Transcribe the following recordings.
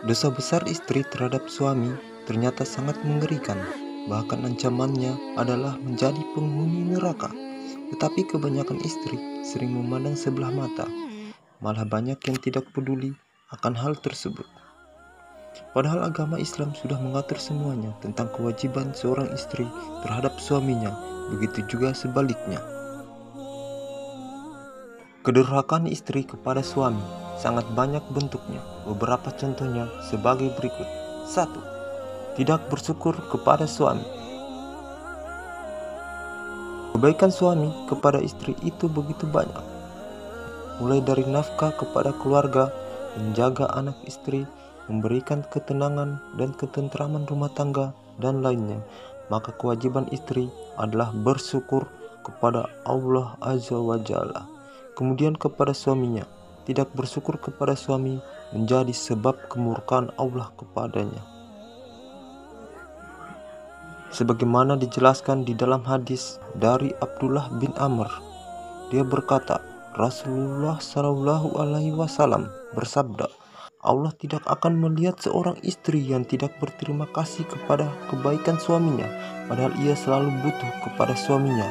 Dosa besar istri terhadap suami ternyata sangat mengerikan. Bahkan ancamannya adalah menjadi penghuni neraka. Tetapi kebanyakan istri sering memandang sebelah mata. Malah banyak yang tidak peduli akan hal tersebut. Padahal agama Islam sudah mengatur semuanya tentang kewajiban seorang istri terhadap suaminya. Begitu juga sebaliknya. Kedurhakaan istri kepada suami sangat banyak bentuknya. Beberapa contohnya sebagai berikut. 1. Tidak bersyukur kepada suami. Kebaikan suami kepada istri itu begitu banyak. Mulai dari nafkah kepada keluarga, menjaga anak istri, memberikan ketenangan dan ketentraman rumah tangga, dan lainnya. Maka kewajiban istri adalah bersyukur kepada Allah Azza wa Jalla. Kemudian kepada suaminya, tidak bersyukur kepada suami menjadi sebab kemurkaan Allah kepadanya. Sebagaimana dijelaskan di dalam hadis dari Abdullah bin Amr, dia berkata, Rasulullah Shallallahu Alaihi Wasallam bersabda, Allah tidak akan melihat seorang istri yang tidak berterima kasih kepada kebaikan suaminya, padahal ia selalu butuh kepada suaminya.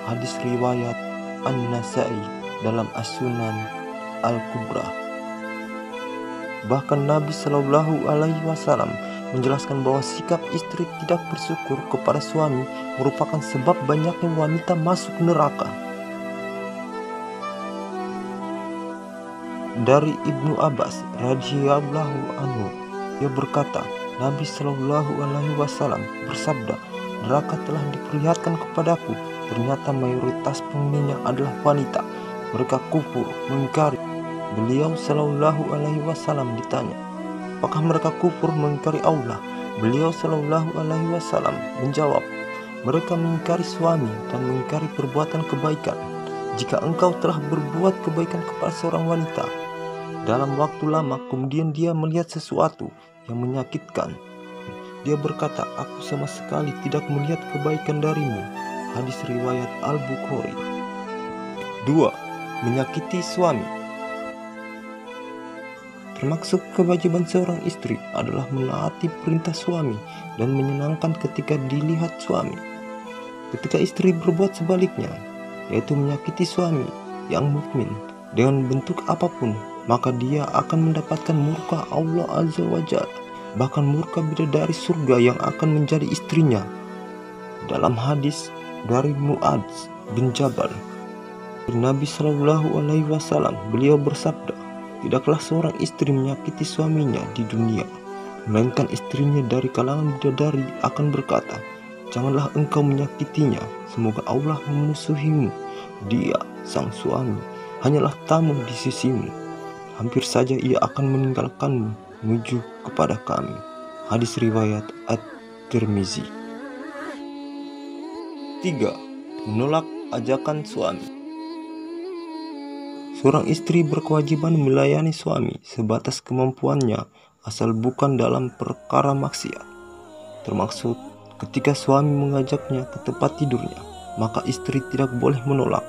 Hadis riwayat An-Nasa'i dalam As-Sunan Al-Kubra. Bahkan Nabi Shallallahu Alaihi Wasallam menjelaskan bahwa sikap istri tidak bersyukur kepada suami merupakan sebab banyaknya wanita masuk neraka. Dari Ibnu Abbas radhiyallahu anhu, dia berkata, Nabi Shallallahu Alaihi Wasallam bersabda, neraka telah diperlihatkan kepadaku. Ternyata mayoritas penghuninya adalah wanita. Mereka kufur, mengingkari. Beliau Shallallahu Alaihi Wasallam ditanya, apakah mereka kufur mengingkari Allah? Beliau Shallallahu Alaihi Wasallam menjawab, mereka mengingkari suami dan mengingkari perbuatan kebaikan. Jika engkau telah berbuat kebaikan kepada seorang wanita dalam waktu lama, kemudian dia melihat sesuatu yang menyakitkan, dia berkata, aku sama sekali tidak melihat kebaikan darimu. Hadis riwayat Al-Bukhari. 2. Menyakiti suami. Termasuk kewajiban seorang istri adalah menaati perintah suami dan menyenangkan ketika dilihat suami. Ketika istri berbuat sebaliknya, yaitu menyakiti suami yang mukmin dengan bentuk apapun, maka dia akan mendapatkan murka Allah Azza wa Jalla, bahkan murka bidadari surga yang akan menjadi istrinya. Dalam hadis dari Muadz bin Jabal, Nabi Shallallahu Alaihi Wasallam, beliau bersabda, tidaklah seorang istri menyakiti suaminya di dunia, melainkan istrinya dari kalangan bidadari akan berkata, janganlah engkau menyakitinya, semoga Allah memusuhimu. Dia, sang suami, hanyalah tamu di sisimu. Hampir saja ia akan meninggalkanmu menuju kepada kami. Hadis riwayat At-Tirmizi. 3. Menolak ajakan suami. Seorang istri berkewajiban melayani suami sebatas kemampuannya, asal bukan dalam perkara maksiat. Termaksud ketika suami mengajaknya ke tempat tidurnya, maka istri tidak boleh menolak.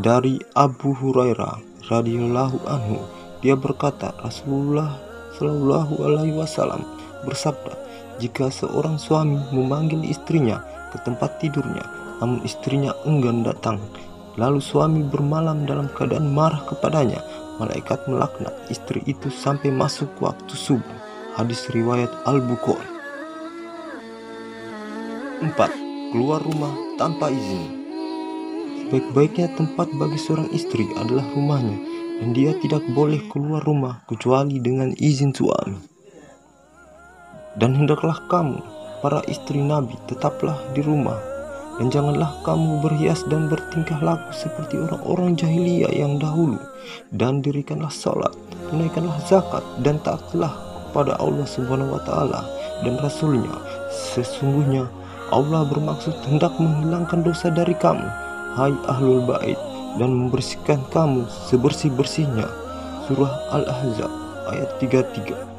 Dari Abu Hurairah radhiyallahu anhu, dia berkata, Rasulullah Shallallahu Alaihi Wasallam bersabda, jika seorang suami memanggil istrinya ke tempat tidurnya, namun istrinya enggan datang, lalu suami bermalam dalam keadaan marah kepadanya, malaikat melaknat istri itu sampai masuk waktu subuh. Hadis riwayat Al-Bukhari. 4. Keluar rumah tanpa izin. Sebaik-baiknya tempat bagi seorang istri adalah rumahnya, dan dia tidak boleh keluar rumah kecuali dengan izin suami. Dan hendaklah kamu, para istri Nabi, tetaplah di rumah, dan janganlah kamu berhias dan bertingkah laku seperti orang-orang jahiliyah yang dahulu. Dan dirikanlah salat, tunaikanlah zakat, dan taatlah kepada Allah Subhanahu wa Ta'ala dan Rasulnya. Sesungguhnya Allah bermaksud hendak menghilangkan dosa dari kamu, hai ahlul bait, dan membersihkan kamu sebersih-bersihnya. Surah Al-Ahzab ayat 33.